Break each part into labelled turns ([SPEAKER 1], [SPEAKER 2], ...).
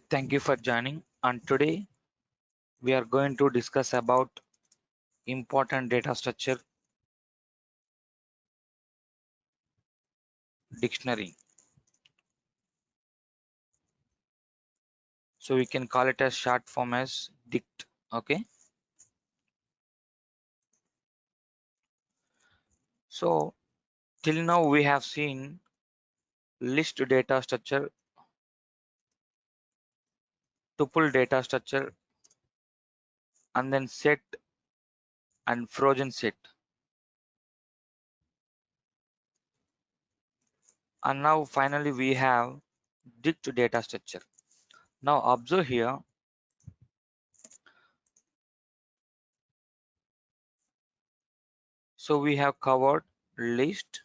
[SPEAKER 1] Thank you for joining. And today we are going to discuss about important data structure dictionary. So we can call it as short form as dict. Okay. So till now we have seen list data structure, tuple data structure, and then set and frozen set. And now finally we have dict data structure. Now observe here. So we have covered list.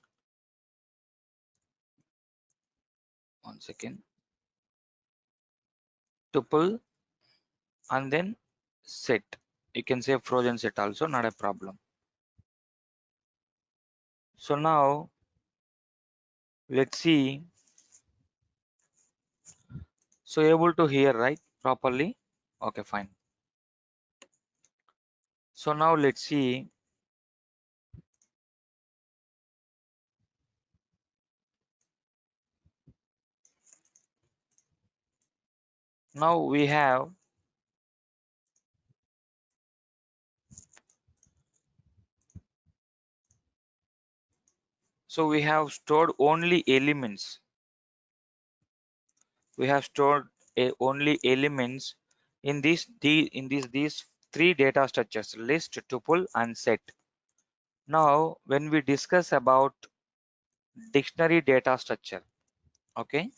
[SPEAKER 1] One second. Tuple and then set. You can say frozen set also, not a problem. So now let's see. So able to hear right properly? Okay, fine. So now let's see. Now we have stored only elements. We have stored only elements in these three data structures: list, tuple, and set. Now when we discuss about dictionary data structure, okay,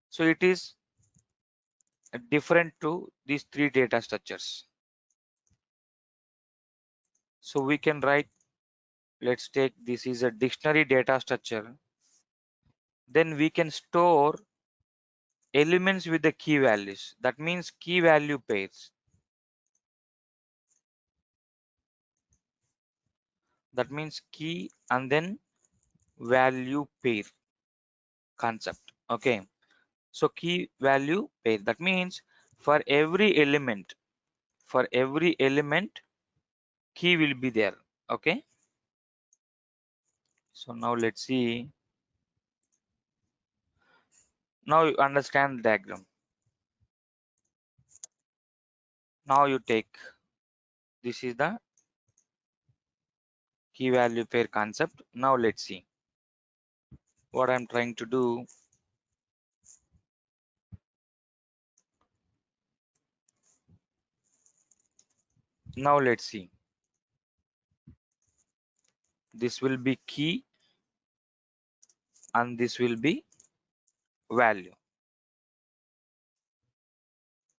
[SPEAKER 1] so it is different to these three data structures. So we can write, let's take this is a dictionary data structure. Then we can store elements with the key values. That means key value pairs. That means key and then value pair concept. Okay. So key value pair. That means for every element, key will be there. Okay. So now let's see. Now you understand the diagram. Now you take, this is the key value pair concept. Now let's see what I'm trying to do. Now let's see. This will be key and this will be value.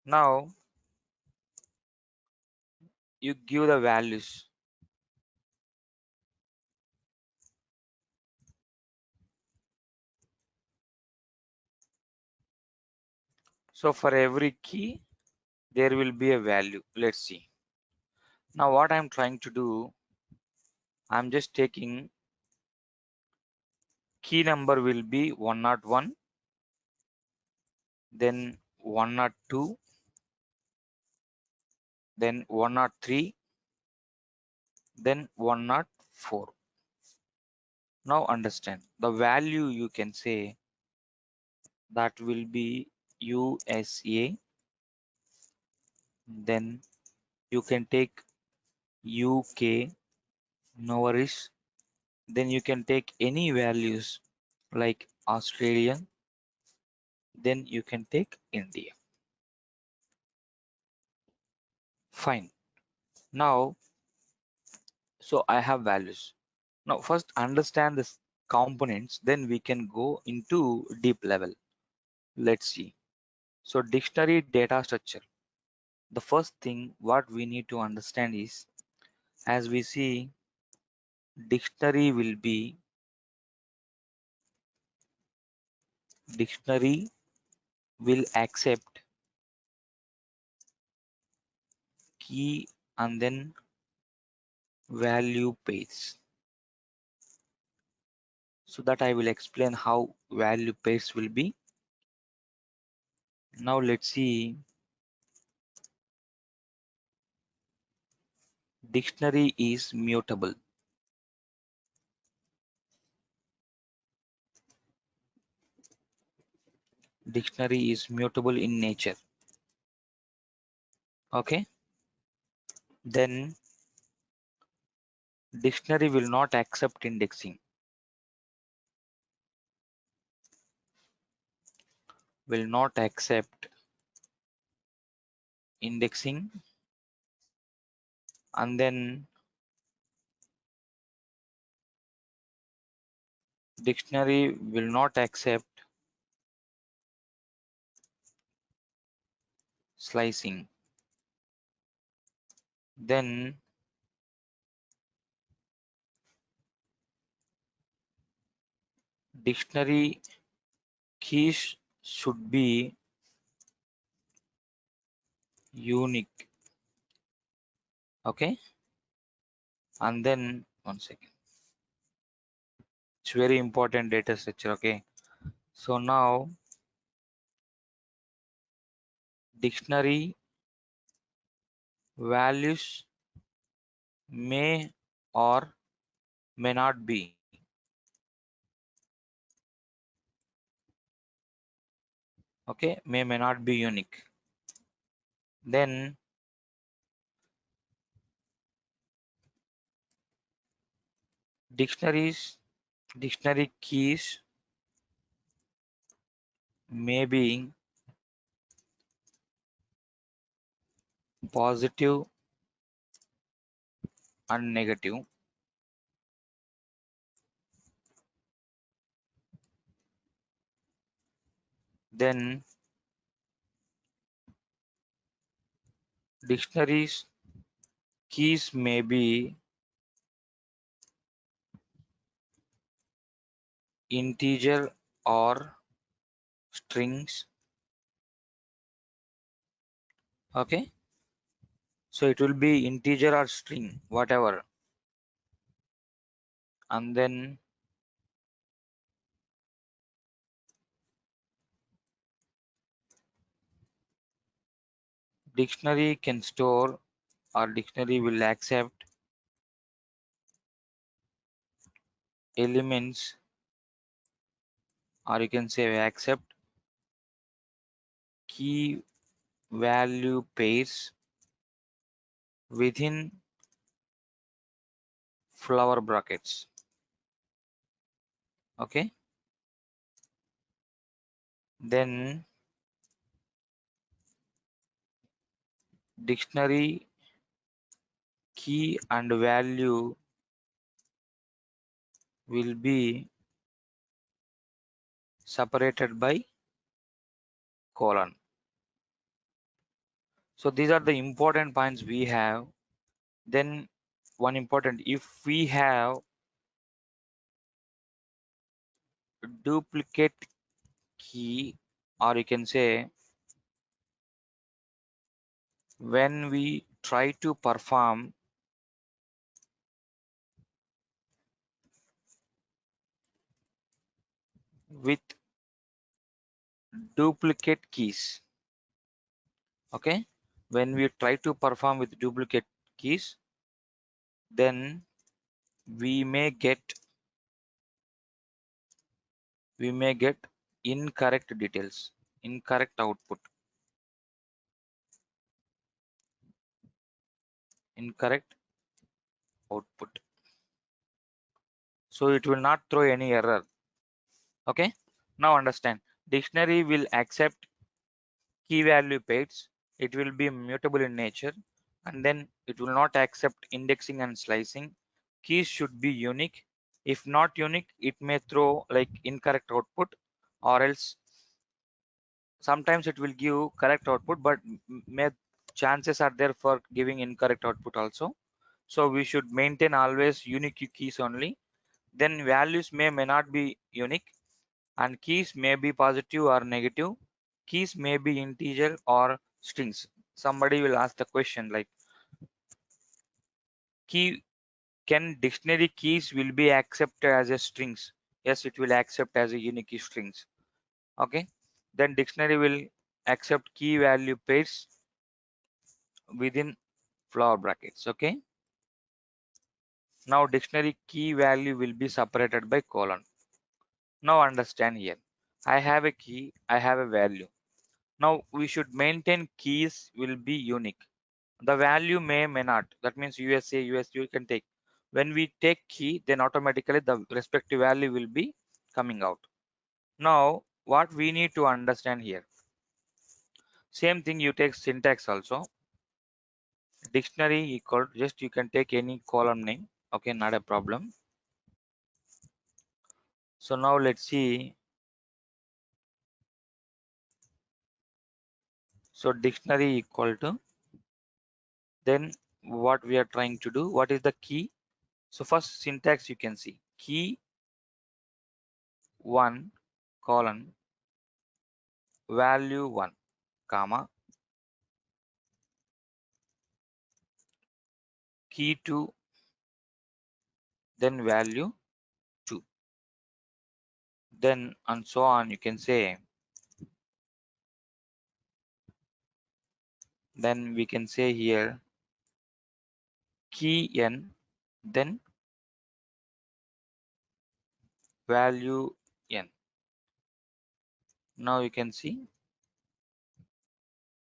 [SPEAKER 1] Now you give the values. So for every key, there will be a value. Let's see. Now what I'm trying to do, I'm just taking key number will be 101, then 102, then 103, then 104. Now understand the value you can say that will be USA, then you can take UK, no worries. Then you can take any values like Australian, then you can take India. Fine. Now, so I have values. Now first understand this components, then we can go into deep level. Let's see. So dictionary data structure. The first thing what we need to understand is, as we see, dictionary dictionary will accept key and then value pairs. so that I will explain how value pairs will be. Now let's see. Dictionary is mutable. Dictionary is mutable in nature. Okay. Then dictionary will not accept indexing. Will not accept indexing, and then dictionary will not accept slicing. Then dictionary keys should be unique. Okay. And then one second. It's very important data structure. Okay. So now dictionary values may or may not be. Okay. May not be unique. Then dictionary keys may be positive and negative. Then dictionaries keys may be integer or strings. Okay. So it will be integer or string, whatever. And then dictionary can store, or dictionary will accept elements, or you can say accept key value pairs within flower brackets. Okay. Then dictionary key and value will be separated by colon. So these are the important points we have. Then one important, if we have duplicate key, or you can say when we try to perform with duplicate keys. Okay. When we try to perform with duplicate keys, then we may get incorrect details, incorrect output, incorrect output. So it will not throw any error. Okay. Now understand, dictionary will accept key value pairs. It will be mutable in nature, and then it will not accept indexing and slicing. Keys should be unique. If not unique, it may throw like incorrect output, or else sometimes it will give correct output, but may chances are there for giving incorrect output also. So we should maintain always unique keys only. Then values may not be unique, and keys may be positive or negative. Keys may be integer or strings. Somebody will ask the question like, key can dictionary keys will be accepted as a strings? Yes, it will accept as a unique strings. Okay, then dictionary will accept key value pairs within flower brackets. Okay, now dictionary key value will be separated by colon. Now understand here, I have a key, I have a value. Now we should maintain keys will be unique. The value may not, that means USA US you can take. When we take key, then automatically the respective value will be coming out. Now what we need to understand here, same thing you take syntax also. Dictionary equal, just you can take any column name. Okay, not a problem. So now let's see. So dictionary equal to, then what we are trying to do, what is the key? So first syntax you can see, key 1 colon value 1 comma key 2 then value 2, then and so on you can say. Then we can say here key n then value n. Now you can see,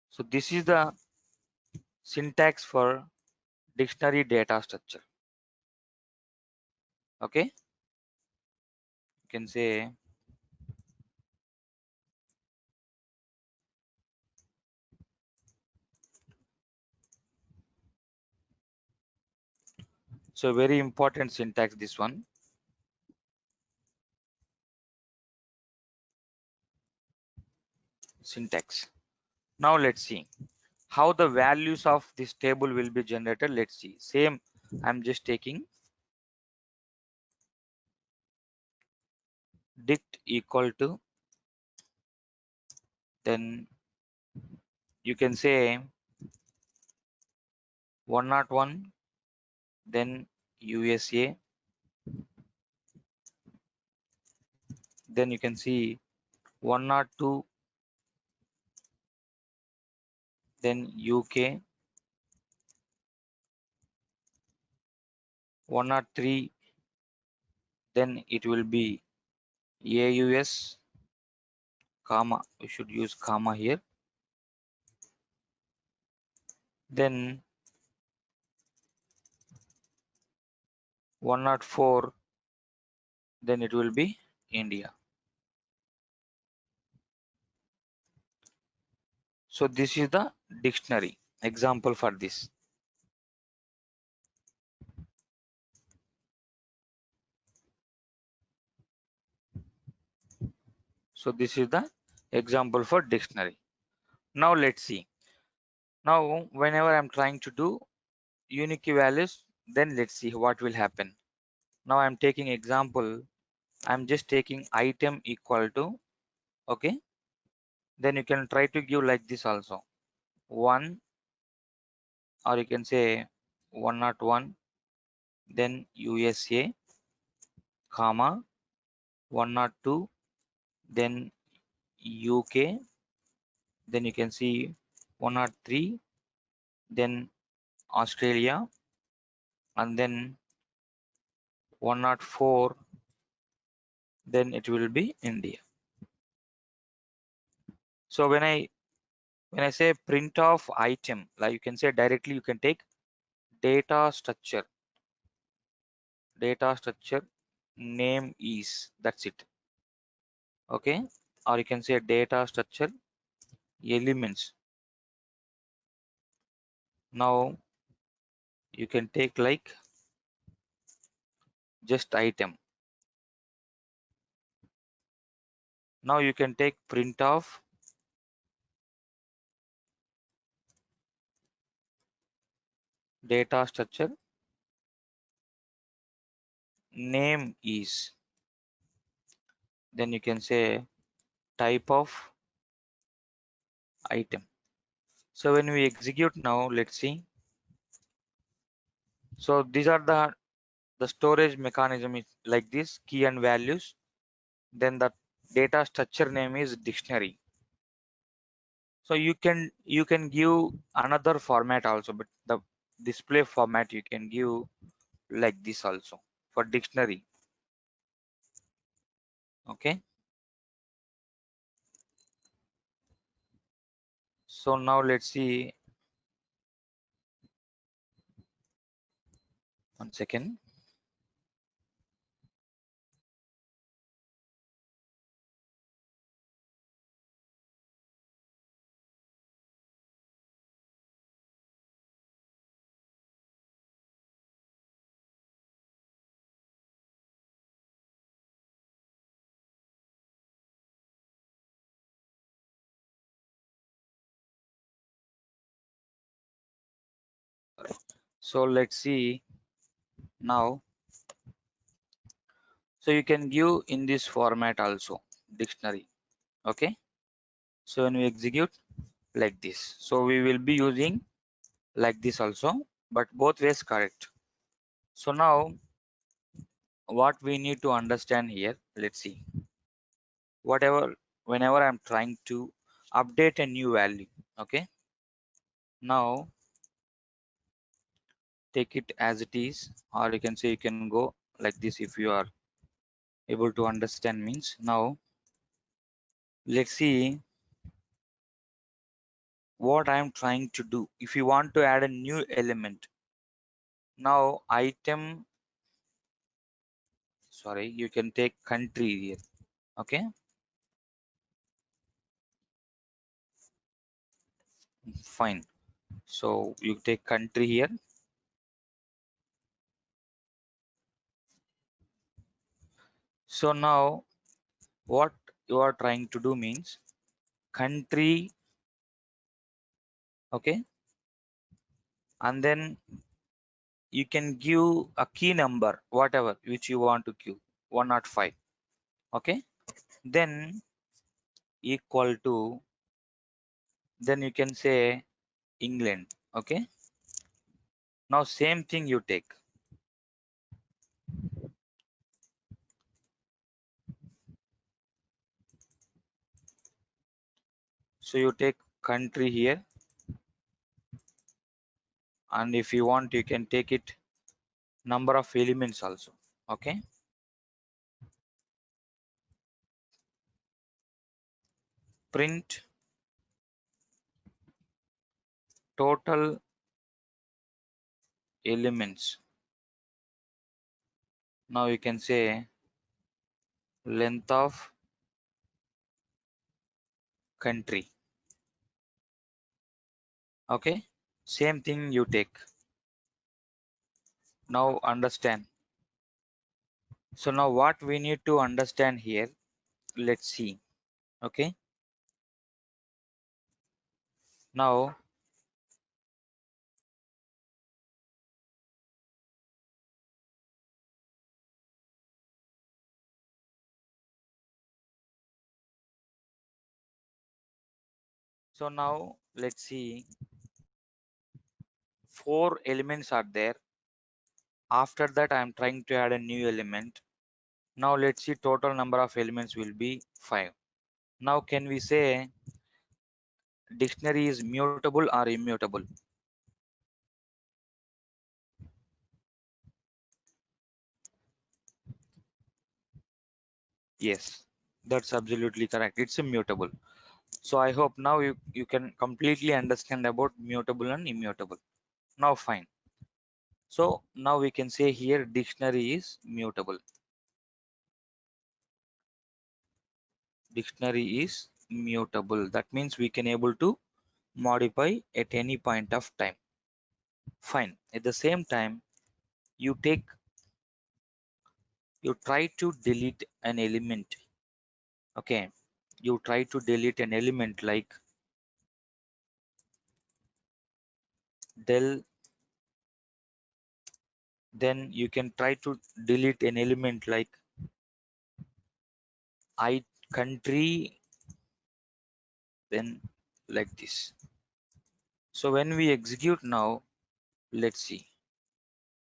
[SPEAKER 1] so this is the syntax for dictionary data structure. Okay, you can say, so very important syntax this one. Syntax. Now let's see how the values of this table will be generated. Let's see, same, I'm just taking dict equal to, then you can say 101 then USA, then you can see 102 then UK, 103 then it will be AUS, comma, we should use comma here, then 104 then it will be India. So this is the dictionary example for this. So this is the example for dictionary. Now let's see, now whenever I'm trying to do unique values, then let's see what will happen. Now I'm taking example, I'm just taking item equal to, okay, then you can try to give like this also, 1, or you can say 101 then USA, comma 102 then UK, then you can see 103 then Australia, and then 104 then it will be India. So when I say print of item, like you can say directly, you can take data structure name is, that's it. Okay, or you can say data structure elements. Now you can take like just item. Now you can take print of data structure name is, then you can say type of item. So when we execute now, let's see. So these are the storage mechanism is like this, key and values. then the data structure name is dictionary. So you can give another format also, but the display format you can give like this also for dictionary. Okay, so now let's see, one second. So let's see now. So you can give in this format also, dictionary. Okay, so when we execute like this, so we will be using like this also, but both ways correct. So now what we need to understand here, let's see, whatever, whenever I'm trying to update a new value, okay, now take it as it is, or you can say you can go like this if you are able to understand. Means now let's see what I'm trying to do. If you want to add a new element, now item, sorry, you can take country here. Okay, fine. So you take country here. So now what you are trying to do means country, okay, and then you can give a key number whatever which you want to give, 105. Okay, then equal to, then you can say England. Okay, now same thing you take. So you take country here, and if you want you can take it number of elements also. Okay, print total elements. Now you can say length of country. Okay, same thing you take. Now understand. So now what we need to understand here, let's see. Okay, now let's see, four elements are there. After that I am trying to add a new element. Now let's see, total number of elements will be 5. Now can we say dictionary is mutable or immutable? Yes, that's absolutely correct. It's immutable. So I hope now you can completely understand about mutable and immutable. Now fine. So now we can say here dictionary is mutable. Dictionary is mutable. That means we can able to modify at any point of time. Fine. At the same time, you take, you try to delete an element. Okay. You try to delete an element like del, then you can try to delete an element like I country, then like this. So when we execute now, let's see,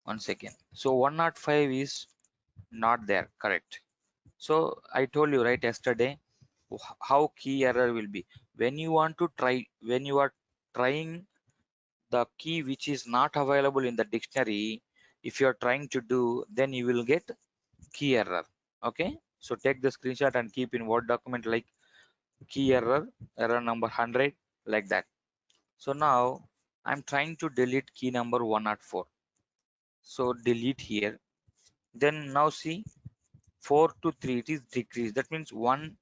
[SPEAKER 1] one second. So 105 is not there, correct. So I told you right yesterday how key error will be when you want to try, when you are trying the key which is not available in the dictionary. If you are trying to do, then you will get key error. Okay, so take the screenshot and keep in Word document like key error, error number 100, like that. So now I'm trying to delete key number 104. So delete here. Then now see 4 to 3 it is decreased. That means one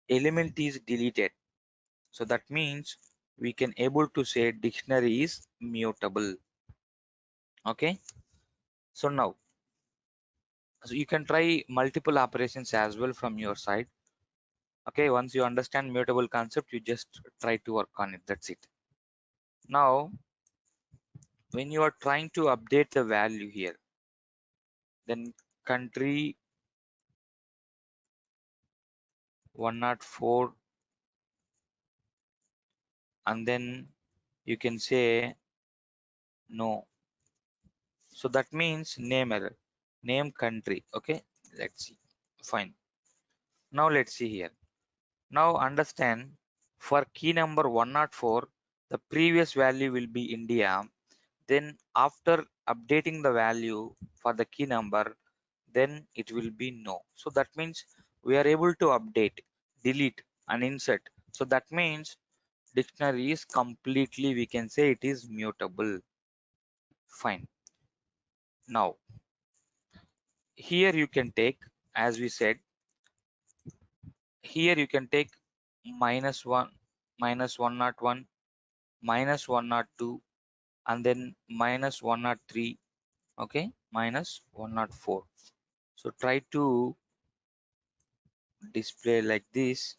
[SPEAKER 1] element is deleted. So that means we can able to say dictionary is mutable. Okay. So now, so you can try multiple operations as well from your side. Okay. Once you understand mutable concept, you just try to work on it. That's it. Now, when you are trying to update the value here, then country 104, and then you can say no. So that means name error, name country. Okay, let's see. Fine. Now let's see here. Now understand, for key number 104, the previous value will be India. Then after updating the value for the key number, then it will be no. So that means we are able to update, delete and insert. So that means dictionary is completely, we can say it is mutable. Fine. Now here you can take, as we said, here you can take -1, -101, -102, and then -103. Okay, -104. So try to display like this.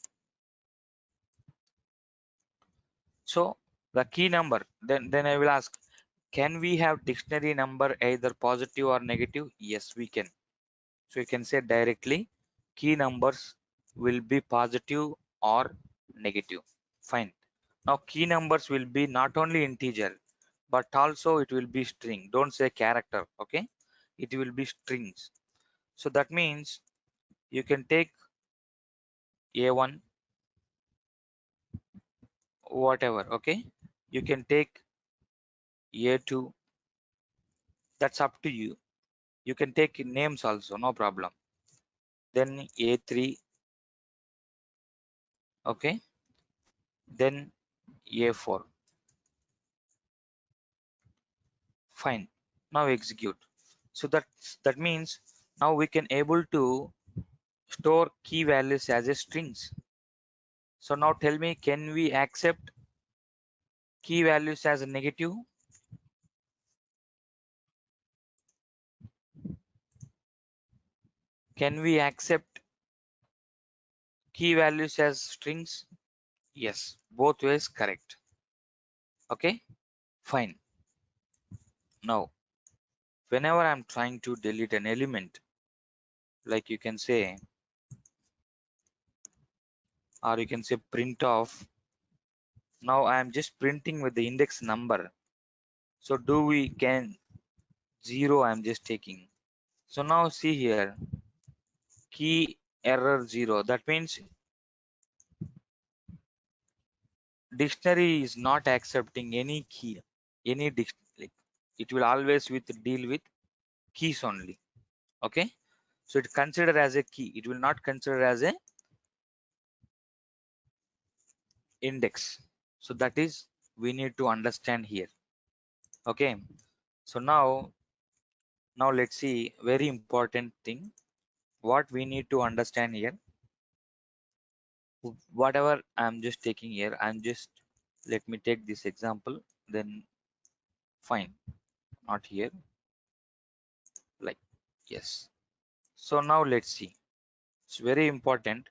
[SPEAKER 1] So the key number, then I will ask, can we have dictionary number either positive or negative? Yes, we can. So you can say directly key numbers will be positive or negative. Fine. Now key numbers will be not only integer, but also it will be string. Don't say character. Okay, it will be strings. So that means you can take A1, whatever. Okay, you can take A2. That's up to you. You can take names also, no problem. Then A3. Okay, then A4. Fine. Now execute. So that means now we can able to store key values as a strings. So now tell me, can we accept key values as a negative? Can we accept key values as strings? Yes, both ways correct. Okay, fine. Now, whenever I'm trying to delete an element, like you can say, or you can say print off. Now I am just printing with the index number. So do we can 0 I'm just taking. So now see here, key error 0. That means dictionary is not accepting any key, any dictionary. It will always with deal with keys only. Okay, so it consider as a key. It will not consider as a index. So that is we need to understand here. Okay, so now let's see very important thing. What we need to understand here, whatever I'm just taking here, I'm just, let me take this example, then fine, not here, like, yes. So now let's see, it's very important.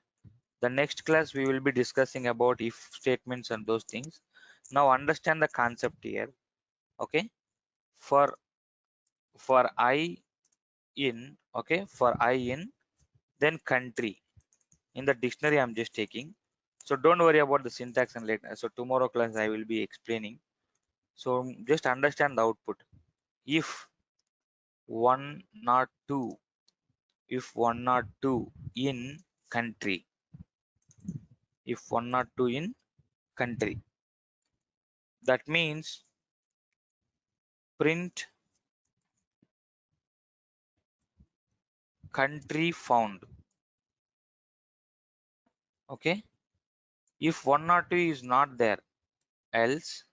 [SPEAKER 1] The next class we will be discussing about if statements and those things. Now understand the concept here. Okay, for I in, okay, for I in, then country in the dictionary I'm just taking. So don't worry about the syntax and later. So tomorrow class I will be explaining. So just understand the output. If 102 if 102 in country, if 102 in country, that means print country found. Okay, if 102 is not there, else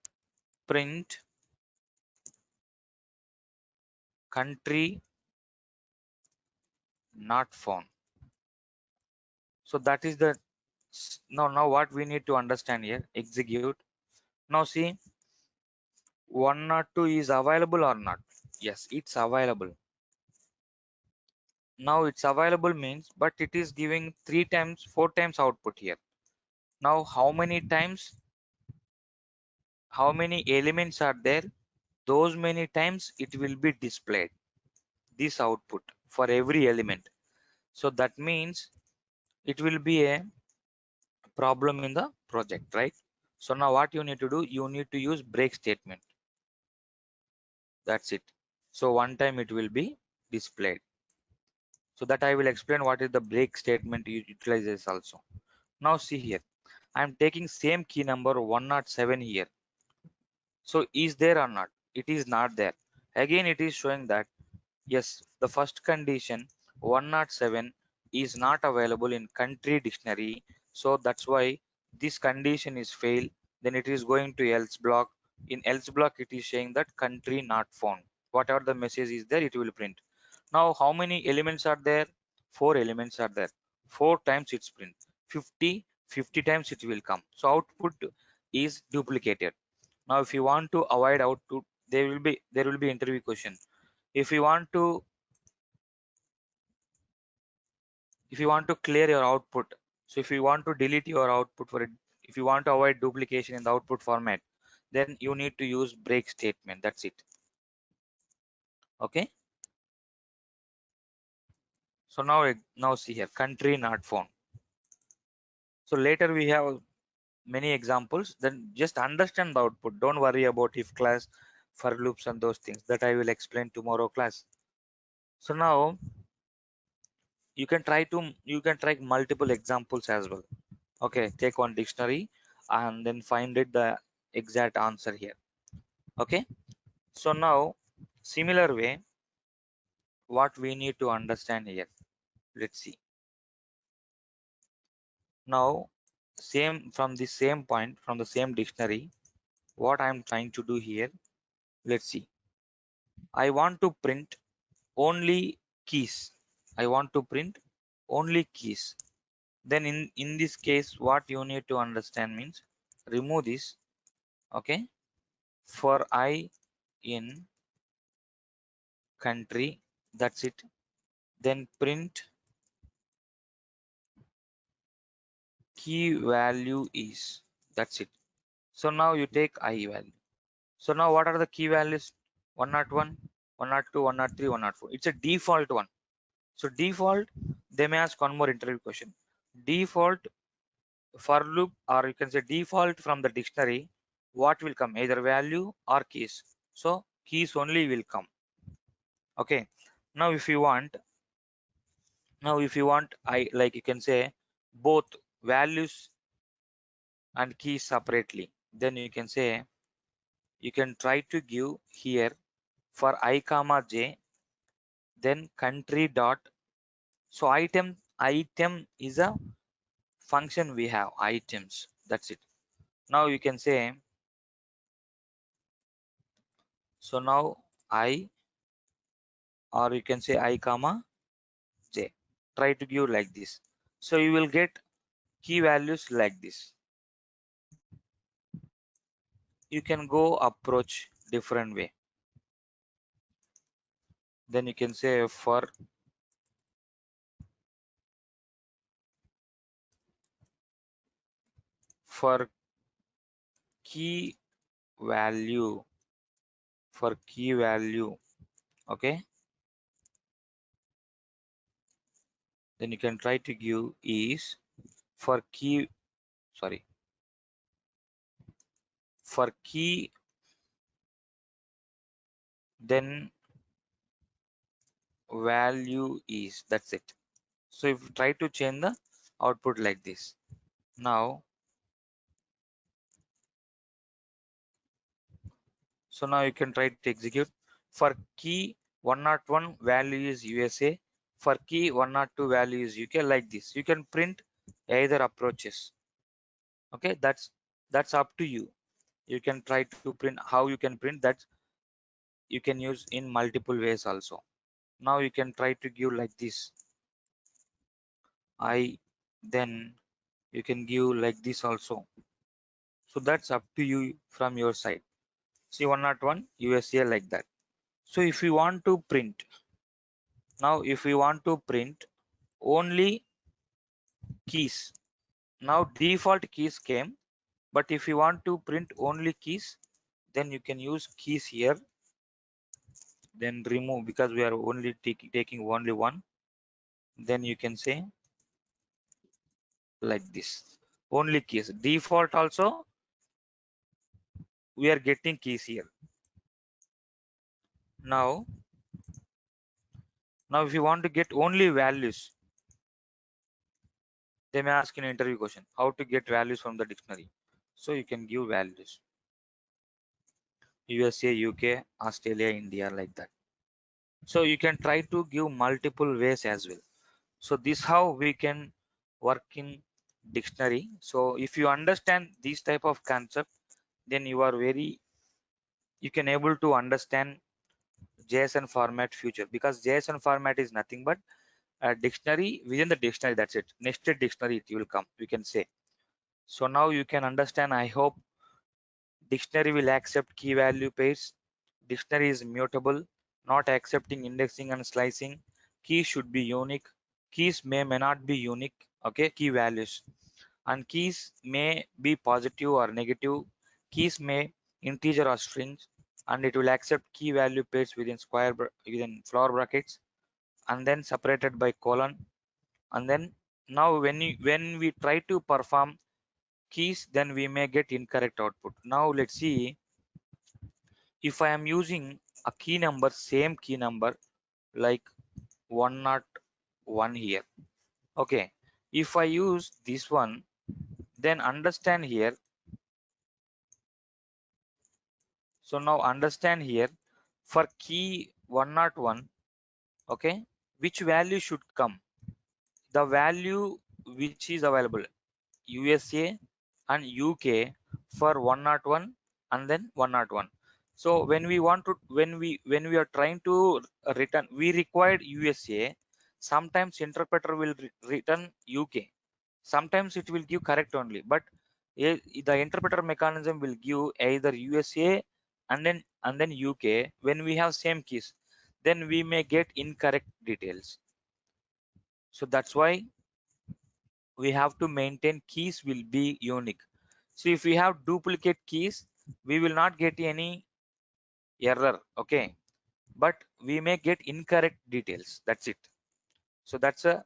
[SPEAKER 1] print country not found. So that is the now what we need to understand here. Execute. Now see, 102 is available or not? Yes, it's available. Now it's available means, but it is giving 3 times 4 times output here. Now how many times, how many elements are there, those many times it will be displayed, this output for every element. So that means it will be a problem in the project, right? So now what you need to do, you need to use break statement. That's it. So one time it will be displayed. So that I will explain what is the break statement utilizes also. Now see here, I'm taking same key number 107 here. So is there or not? It is not there. Again it is showing that yes, the first condition 107 is not available in country dictionary. So that's why this condition is failed. Then it is going to else block. In else block it is saying that country not found. Whatever the message is there, it will print. Now how many elements are there? 4 elements are there. 4 times it's print. 50, 50 times it will come. So output is duplicated. Now if you want to avoid output, there will be interview question. If you want to, if you want to clear your output, so if you want to delete your output for it, if you want to avoid duplication in the output format, then you need to use break statement. That's it. Okay, so now see here, country not found. So later we have many examples, then just understand the output. Don't worry about if class, for loops and those things that I will explain tomorrow class. So now you can try multiple examples as well. Okay, take one dictionary and then find it the exact answer here. Okay, so now similar way, what we need to understand here, let's see. Now same, from the same point, from the same dictionary, what I'm trying to do here, let's see. I want to print only keys. I want to print only keys. Then in this case, what you need to understand means, remove this. Okay, for I in country, that's it. Then print key value is, that's it. So now you take I value. So now what are the key values? 101, 102, 103, 104. It's a default one. So default, they may ask one more interview question. Default for loop, or you can say default from the dictionary, what will come, either value or keys. So keys only will come. Okay, now if you want, I, like you can say both values and keys separately, then you can say, you can try to give here for I comma j, then country dot. So item is a function, we have items, that's it. Now you can say, so now I, or you can say I comma j, try to give like this. So you will get key values like this. You can go approach different way. Then you can say for key value, for key value. Okay, then you can try to give is for key, sorry, for key, then value is, that's it. So if you try to change the output like this, now, so now you can try to execute. For key 101 value is USA, for key 102 value is UK, like this. You can print either approaches. Okay, that's up to you. You can try to print, how you can print that you can use in multiple ways also. Now you can try to give like this. Then you can give like this also. So that's up to you from your side. See 101 USA like that. So if you want to print, now if we want to print only keys, now default keys came, but if you want to print only keys, then you can use keys here, then remove, because we are only taking only one, then you can say like this, only keys. Default also we are getting keys here. Now if you want to get only values, they may ask an interview question, how to get values from the dictionary. So you can give values, USA, UK, Australia, India, like that. So you can try to give multiple ways as well. So this how we can work in dictionary. So if you understand this type of concept, then you are very, you can able to understand JSON format future, because JSON format is nothing but a dictionary within the dictionary, that's it, nested dictionary it will come, we can say. So now you can understand, I hope. Dictionary will accept key value pairs. Dictionary is mutable, not accepting indexing and slicing. Keys should be unique. Keys may not be unique. Okay, key values. And keys may be positive or negative. Keys may integer or strings, and it will accept key value pairs within within flower brackets, and then separated by colon. And then now when we try to perform keys, then we may get incorrect output. Now let's see, if I am using a key number, same key number, like 101 here. Okay, if I use this one, then understand here. So now understand here, for key 101, okay, which value should come? The value which is available, USA and UK, for 101 and then 101. So when we want to, when we are trying to return, we required USA. Sometimes interpreter will return UK. Sometimes it will give correct only, but the interpreter mechanism will give either USA and then UK. When we have same keys, then we may get incorrect details. So that's why we have to maintain keys will be unique. So if we have duplicate keys, we will not get any error, okay, but we may get incorrect details, that's it. So that's a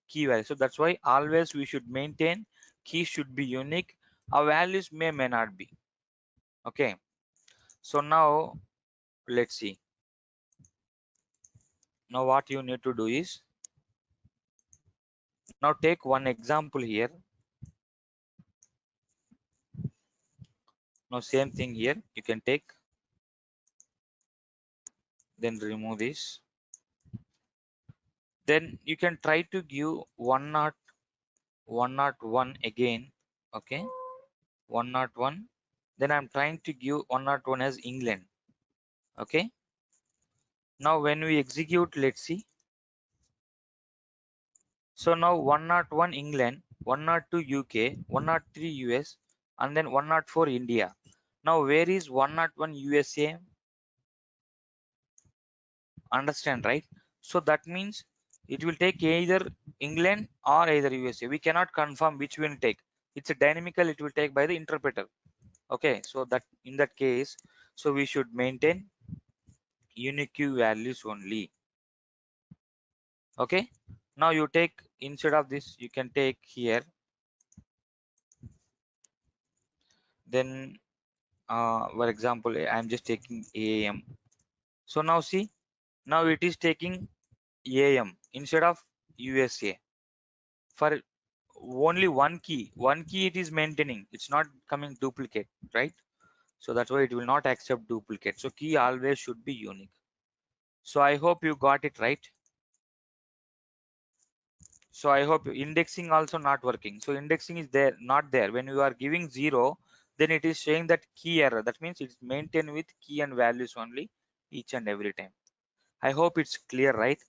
[SPEAKER 1] key value. So that's why always we should maintain keys should be unique. Our values may not be, okay. So now let's see, now what you need to do is, now take one example here. Now same thing here, you can take, then remove this, then you can try to give 101 again, okay, 101, then I'm trying to give 101 as England, okay. Now when we execute, let's see. So now 101 England, 102 UK, 103 US, and then 104 India. Now where is 101 USA? Understand, right? So that means it will take either England or either USA. We cannot confirm which will take. It's a dynamical, it will take by the interpreter. Okay, so that in that case, so we should maintain unique values only. Okay, now you take, instead of this you can take here, then for example I'm just taking AM. So now see, now it is taking AM instead of USA. For only one key it is maintaining, it's not coming duplicate, right? So that's why it will not accept duplicate. So key always should be unique. So I hope you got it right. So I hope indexing also not working. So indexing is there, not there. When you are giving 0, then it is showing that key error. That means it's maintained with key and values only each and every time. I hope it's clear, right?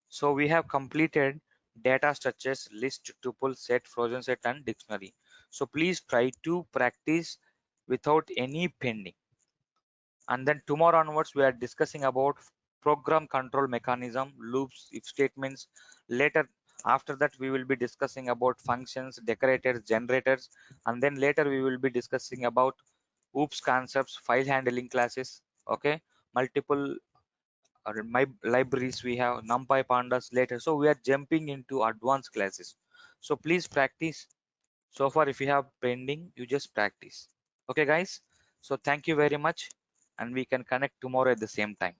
[SPEAKER 1] So we have completed data structures, list, tuple, set, frozen set, and dictionary. So please try to practice without any pending. And then tomorrow onwards, we are discussing about program control mechanism, loops, if statements. Later, after that, we will be discussing about functions, decorators, generators, and then later we will be discussing about OOPS concepts, file handling classes, okay, multiple my libraries, we have NumPy pandas later. So we are jumping into advanced classes. So please practice. So far, if you have pending, you just practice. Okay, guys. So thank you very much, and we can connect tomorrow at the same time.